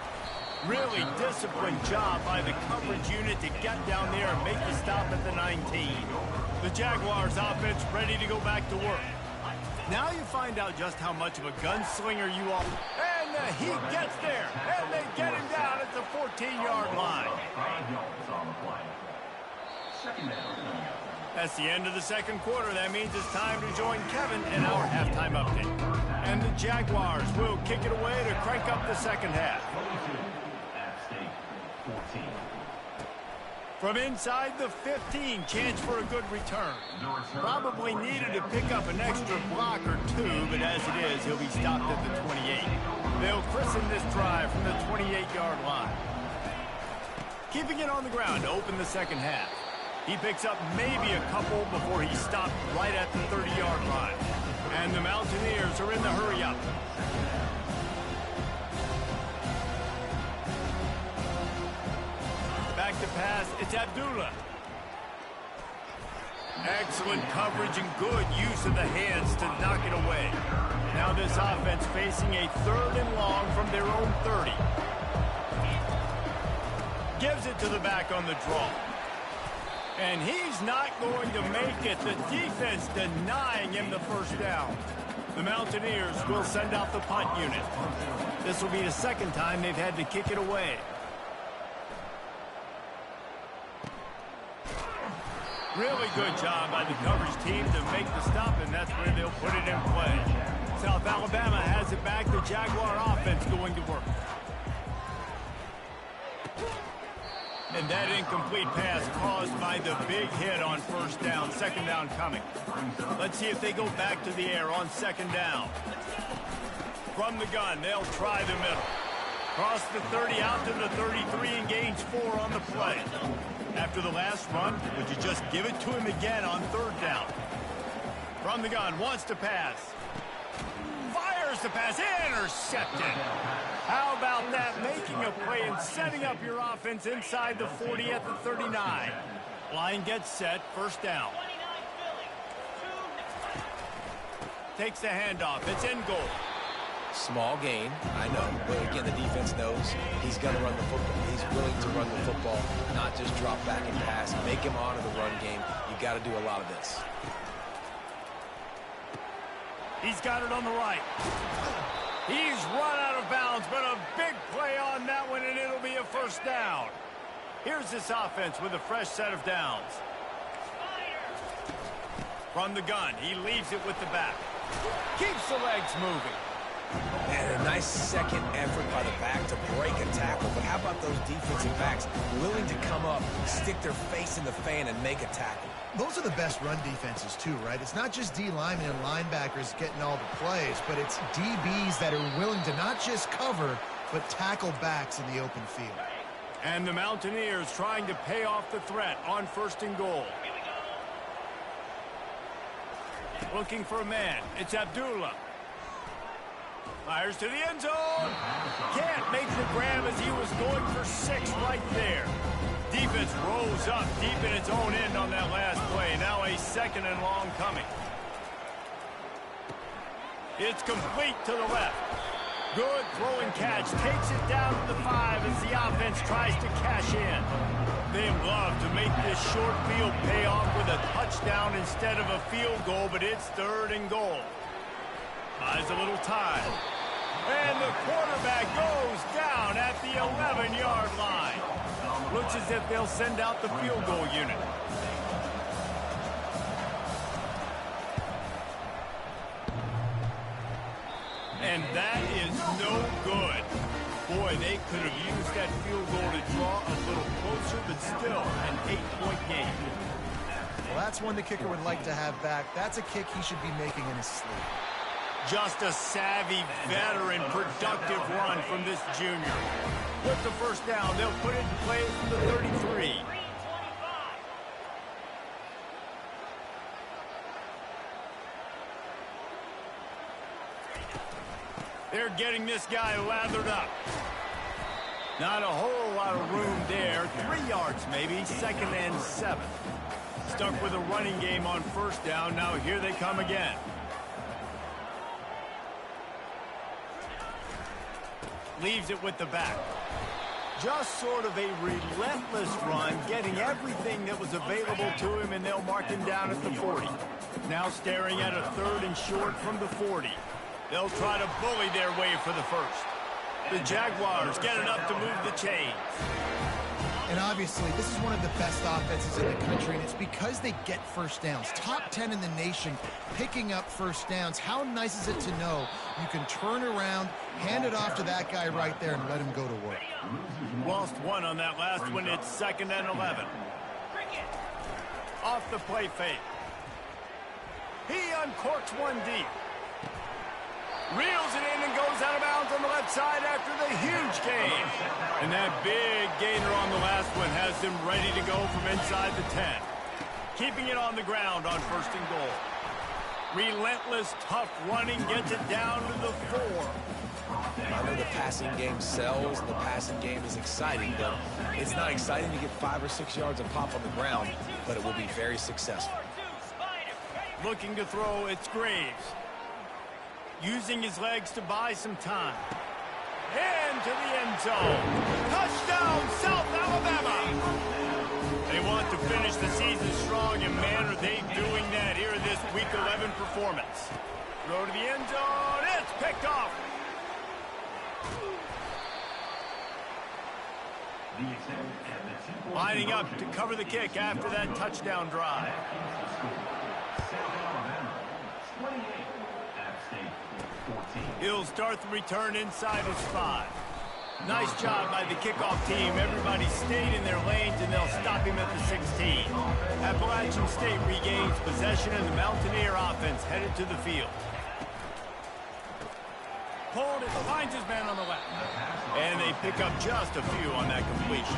Really disciplined job by the coverage unit to get down there and make the stop at the 19. The Jaguars offense ready to go back to work. Now you find out just how much of a gunslinger you are. And he gets there. And they get him down at the 14-yard line. That's the end of the second quarter. That means it's time to join Kevin in our halftime update. And the Jaguars will kick it away to crank up the second half. From inside the 15, chance for a good return. Probably needed to pick up an extra block or 2, but as it is, he'll be stopped at the 28. They'll christen this drive from the 28-yard line. Keeping it on the ground to open the second half. He picks up maybe a couple before he's stopped right at the 30-yard line. And the Mountaineers are in the hurry-up. Back to pass, it's Abdullah. Excellent coverage and good use of the hands to knock it away. Now this offense facing a 3rd and long from their own 30. Gives it to the back on the draw. And he's not going to make it. The defense denying him the first down. The Mountaineers will send out the punt unit. This will be the second time they've had to kick it away. Really good job by the coverage team to make the stop, and that's where they'll put it in play. South Alabama has it back. The Jaguar offense going to work. And that incomplete pass caused by the big hit on first down. Second down coming. Let's see if they go back to the air on second down. From the gun, they'll try the middle. Cross the 30 out to the 33 and gains 4 on the play. After the last run, would you just give it to him again on 3rd down? From the gun, wants to pass. Fires the pass, intercepted. How about that, making a play and setting up your offense inside the 40 at the 39. Line gets set, 1st down. Takes the handoff, it's in goal. Small gain, I know, but again, the defense knows he's going to run the football. He's willing to run the football, not just drop back and pass, make him honor the run game. You got to do a lot of this. He's got it on the right. He's run out of bounds, but a big play on that one, and it'll be a 1st down. Here's this offense with a fresh set of downs. From the gun, he leaves it with the back. Keeps the legs moving. And a nice second effort by the back to break a tackle. But how about those defensive backs willing to come up, stick their face in the fan, and make a tackle? Those are the best run defenses, too, right? It's not just D linemen and linebackers getting all the plays, but it's DBs that are willing to not just cover, but tackle backs in the open field. And the Mountaineers trying to pay off the threat on 1st and goal. Looking for a man. It's Abdullah. Fires to the end zone. Can't make the grab as he was going for 6 right there. Defense rose up deep in its own end on that last play. Now a 2nd and long coming. It's complete to the left. Good throwing catch. Takes it down to the 5 as the offense tries to cash in. They love to make this short field pay off with a touchdown instead of a field goal, but it's 3rd and goal. Buys a little time. And the quarterback goes down at the 11-yard line. Looks as if they'll send out the field goal unit. And that is no good. Boy, they could have used that field goal to draw a little closer, but still an 8-point game. Well, that's one the kicker would like to have back. That's a kick he should be making in his sleep. Just a savvy, veteran, productive run from this junior. With the 1st down, they'll put it in play from the 33. They're getting this guy lathered up. Not a whole lot of room there. 3 yards maybe, 2nd and 7. Stuck with a running game on 1st down. Now here they come again. Leaves it with the back. Just sort of a relentless run, getting everything that was available to him, and they'll mark him down at the 40. Now staring at a 3rd and short from the 40. They'll try to bully their way for the 1st. The Jaguars get enough to move the chains. And obviously, this is one of the best offenses in the country, and it's because they get 1st downs. Top 10 in the nation picking up 1st downs. How nice is it to know you can turn around, hand it off to that guy right there, and let him go to work. Lost 1 on that last one. It's 2nd and 11. Off the play fake. He uncorks 1 deep. Reels it in and goes out of bounds on the left side after the huge gain. And that big gainer on the last one has them ready to go from inside the 10. Keeping it on the ground on 1st and goal. Relentless, tough running gets it down to the 4. I know the passing game sells, the passing game is exciting, but it's not exciting to get 5 or 6 yards of pop on the ground, but it will be very successful. Looking to throw, it's Graves. Using his legs to buy some time. Into the end zone. Touchdown, South Alabama! They want to finish the season strong, and man, are they doing that here in this Week 11 performance. Throw to the end zone. It's picked off. Lining up to cover the kick after that touchdown drive. He'll start the return inside his 5. Nice job by the kickoff team. Everybody stayed in their lanes, and they'll stop him at the 16. Appalachian State regains possession, and the Mountaineer offense headed to the field. pulled it, finds his man on the left. And they pick up just a few on that completion.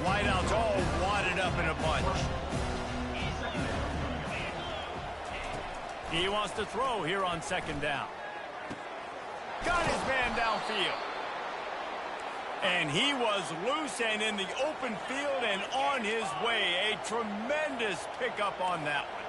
Wideouts all wadded up in a bunch. He wants to throw here on second down. Got his man downfield. And he was loose and in the open field and on his way. A tremendous pickup on that one.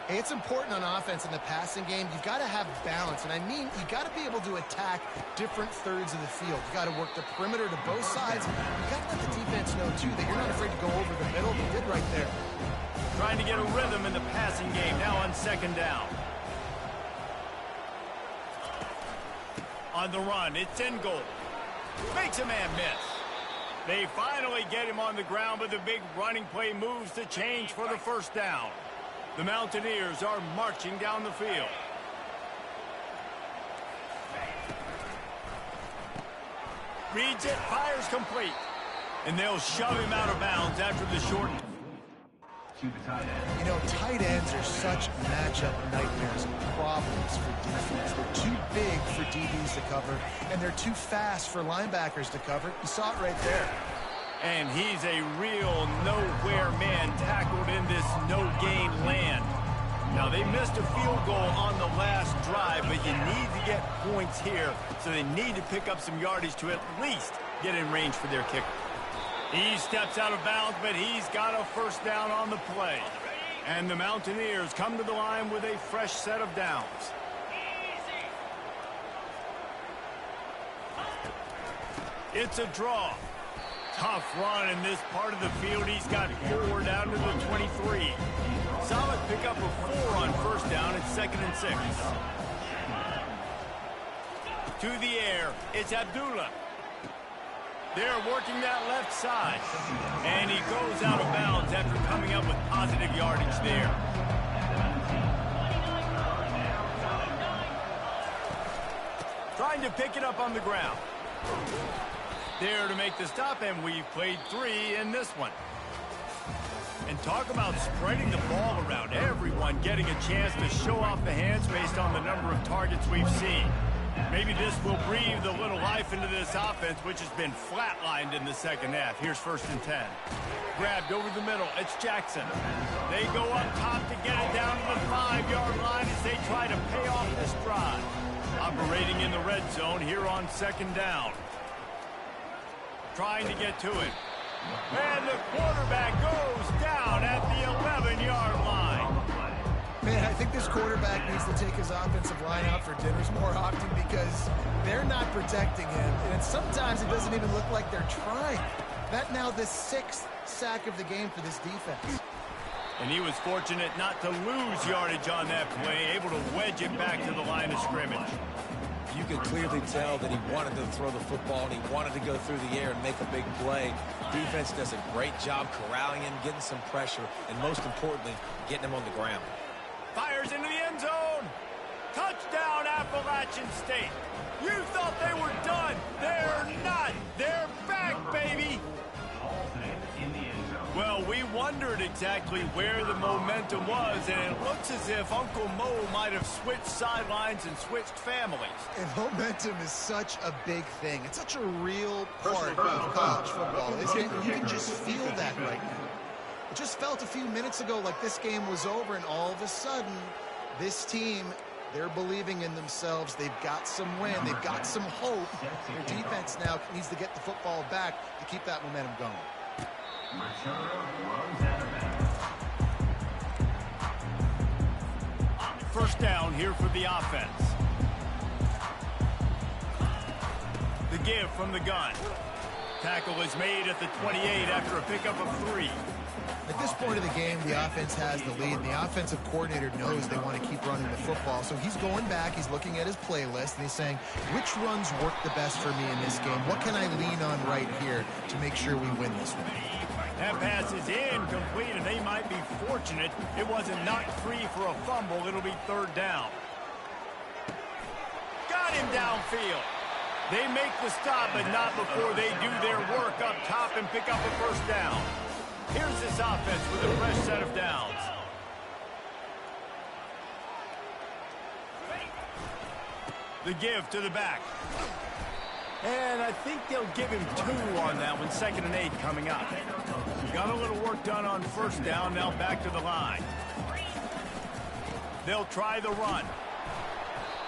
Hey, it's important on offense in the passing game. You've got to have balance. And I mean, you got to be able to attack different thirds of the field. You got to work the perimeter to both sides. You got to let the defense know, too, that you're not afraid to go over the middle. You did right there. Trying to get a rhythm in the passing game now on second down. On the run, it's in goal. Makes a man miss. They finally get him on the ground, but the big running play moves the change for the first down. The Mountaineers are marching down the field. Reads it, fires complete. And they'll shove him out of bounds after the short. You know, tight ends are such matchup nightmares and problems for defense. They're too big for DBs to cover, and they're too fast for linebackers to cover. You saw it right there. And he's a real nowhere man tackled in this no-gain land. Now, they missed a field goal on the last drive, but you need to get points here, so they need to pick up some yardage to at least get in range for their kicker. He steps out of bounds, but he's got a first down on the play. And the Mountaineers come to the line with a fresh set of downs. It's a draw. Tough run in this part of the field. He's got 4 down to the 23. Solid pickup of 4 on first down. It's 2nd and 6. To the air, it's Abdullah. They're working that left side. And he goes out of bounds after coming up with positive yardage there. Trying to pick it up on the ground. There to make the stop, and we've played 3 in this one. And talk about spreading the ball around. Everyone getting a chance to show off the hands based on the number of targets we've seen. Maybe this will breathe a little life into this offense, which has been flatlined in the second half. Here's 1st and 10. Grabbed over the middle. It's Jackson. They go up top to get it down to the 5-yard line as they try to pay off this drive. Operating in the red zone here on 2nd down. Trying to get to it. And the quarterback goes down at the 11-yard line. Man, I think this quarterback needs to take his offensive line out for dinners more often because they're not protecting him. And sometimes it doesn't even look like they're trying. That now the 6th sack of the game for this defense. And he was fortunate not to lose yardage on that play, able to wedge it back to the line of scrimmage. You could clearly tell that he wanted to throw the football and he wanted to go through the air and make a big play. Defense does a great job corralling him, getting some pressure, and most importantly, getting him on the ground. Fires into the end zone. Touchdown, Appalachian State. You thought they were done. They're not. They're back, baby. Well, we wondered exactly where the momentum was, and it looks as if Uncle Mo might have switched sidelines and switched families. And momentum is such a big thing. It's such a real part of college football, isn't it? You can just feel that right now. It just felt a few minutes ago like this game was over, and all of a sudden, this team, they're believing in themselves. They've got some win. They've got some hope. Their defense now needs to get the football back to keep that momentum going. First down here for the offense. The give from the gun. Tackle is made at the 28 after a pickup of 3. At this point of the game, the offense has the lead, and the offensive coordinator knows they want to keep running the football. So he's going back, he's looking at his playlist, and he's saying, which runs work the best for me in this game? What can I lean on right here to make sure we win this one? That pass is incomplete, and they might be fortunate it wasn't knocked free for a fumble. It'll be 3rd down. Got him downfield. They make the stop, but not before they do their work up top and pick up a first down. Here's this offense with a fresh set of downs. The give to the back. And I think they'll give him 2 on that one. 2nd and 8 coming up. Got a little work done on 1st down. Now back to the line. They'll try the run.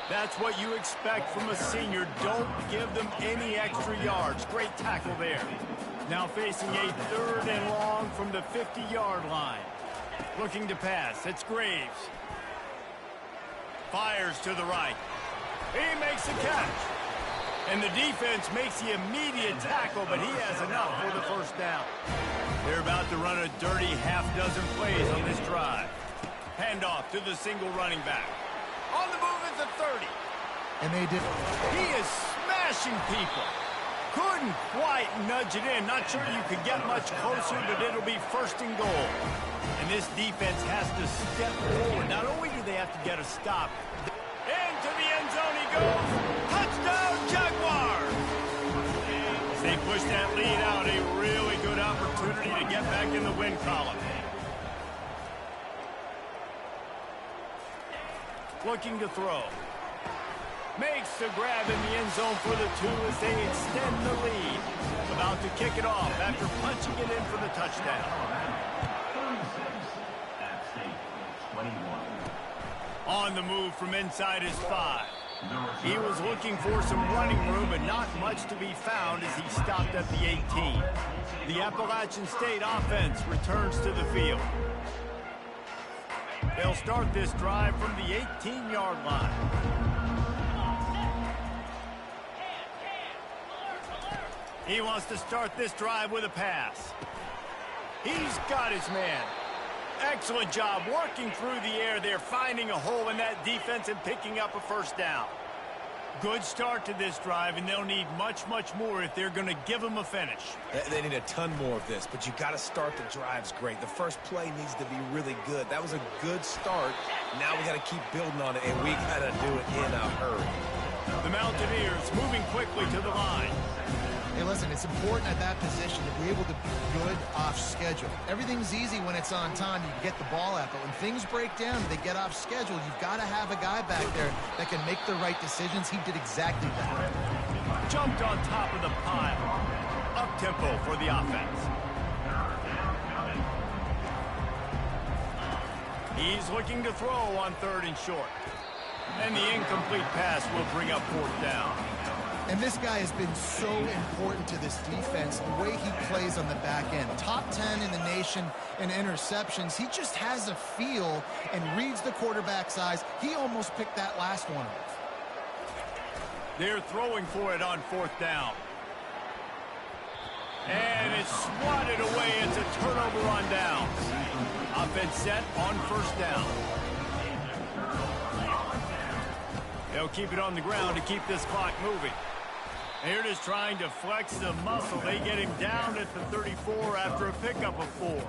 That's what you expect from a senior. Don't give them any extra yards. Great tackle there. Now facing a 3rd and long from the 50-yard line. Looking to pass. It's Graves. Fires to the right. He makes the catch. And the defense makes the immediate tackle, but he has enough for the 1st down. They're about to run a dirty half-dozen plays on this drive. Handoff to the single running back. On the move is the 30. And they did. He is smashing people. Couldn't quite nudge it in. Not sure you could get much closer, but it'll be 1st and goal. And this defense has to step forward. Not only do they have to get a stop, into the end zone he goes. Touchdown, Jaguars! As they push that lead out, a really good opportunity to get back in the win column. Looking to throw. Makes the grab in the end zone for the 2 as they extend the lead. About to kick it off after punching it in for the touchdown. 21. On the move from inside his 5. He was looking for some running room, but not much to be found as he stopped at the 18. The Appalachian State offense returns to the field. They'll start this drive from the 18-yard line. He wants to start this drive with a pass. He's got his man. Excellent job working through the air there, finding a hole in that defense and picking up a 1st down. Good start to this drive, and they'll need much, much more if they're going to give them a finish. They need a ton more of this, but you got to start the drives great. The first play needs to be really good. That was a good start. Now we got to keep building on it, and we got to do it in a hurry. The Mountaineers moving quickly to the line. Hey, listen, it's important at that position to be able to be good off schedule. Everything's easy when it's on time. You can get the ball out, but when things break down, they get off schedule. You've got to have a guy back there that can make the right decisions. He did exactly that. Jumped on top of the pile. Up-tempo for the offense. He's looking to throw on 3rd and short. And the incomplete pass will bring up 4th down. And this guy has been so important to this defense, the way he plays on the back end. Top 10 in the nation in interceptions. He just has a feel and reads the quarterback's eyes. He almost picked that last one off. They're throwing for it on 4th down. And it's swatted away. It's a turnover on downs. Offense set on 1st down. They'll keep it on the ground to keep this clock moving. Here it is trying to flex the muscle. They get him down at the 34 after a pickup of 4.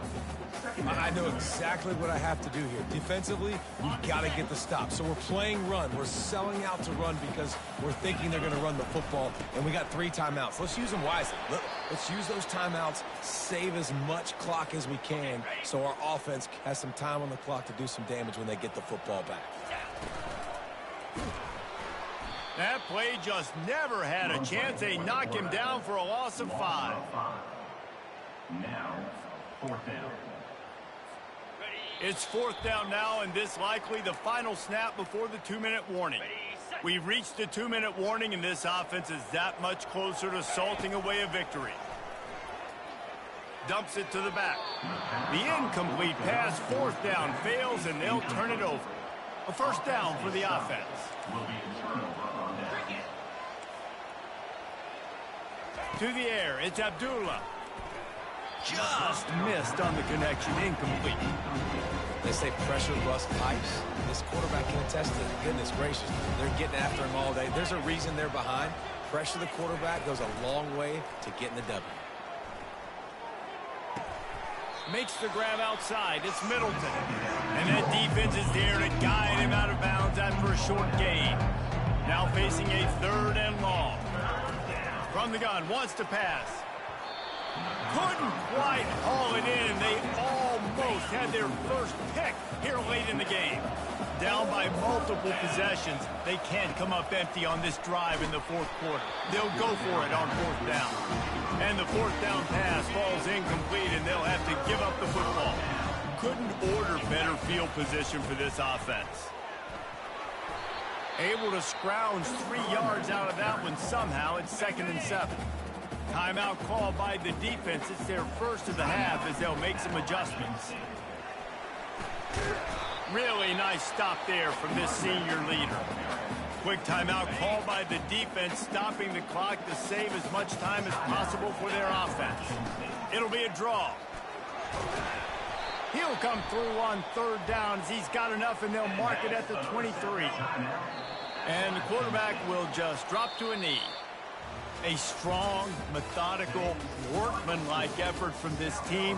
I know exactly what I have to do here. Defensively, we've got to get the stop. So we're playing run. We're selling out to run because we're thinking they're going to run the football, and we got 3 timeouts. Let's use them wisely. Let's use those timeouts, save as much clock as we can so our offense has some time on the clock to do some damage when they get the football back. That play just never had a chance. They knock him down for a loss of 5. Now, 4th down. It's 4th down now, and this likely the final snap before the 2-minute warning. We've reached the 2-minute warning, and this offense is that much closer to salting away a victory. Dumps it to the back. The incomplete pass, 4th down, fails, and they'll turn it over. A 1st down for the offense. Will be a turnover on down. To the air, it's Abdullah. Just missed on the connection, incomplete. They say pressure busts pipes. This quarterback can attest to it. Goodness gracious, they're getting after him all day. There's a reason they're behind. Pressure the quarterback goes a long way to getting the W. Makes the grab outside. It's Middleton. And that defense is there to guide him out of bounds after a short gain. Now facing a 3rd and long. From the gun, wants to pass. Couldn't quite haul it in. They almost had their first pick here late in the game. Down by multiple possessions, they can't come up empty on this drive in the fourth quarter. They'll go for it on fourth down. And the fourth down pass falls incomplete, and they'll have to give up the football. Couldn't order better field position for this offense. Able to scrounge 3 yards out of that one somehow. It's 2nd and 7. Timeout call by the defense. It's their first of the half as they'll make some adjustments. Really nice stop there from this senior leader. Quick timeout call by the defense, stopping the clock to save as much time as possible for their offense. It'll be a draw. He'll come through on 3rd down as he's got enough, and they'll mark it at the 23. And the quarterback will just drop to a knee. A strong, methodical, workmanlike effort from this team.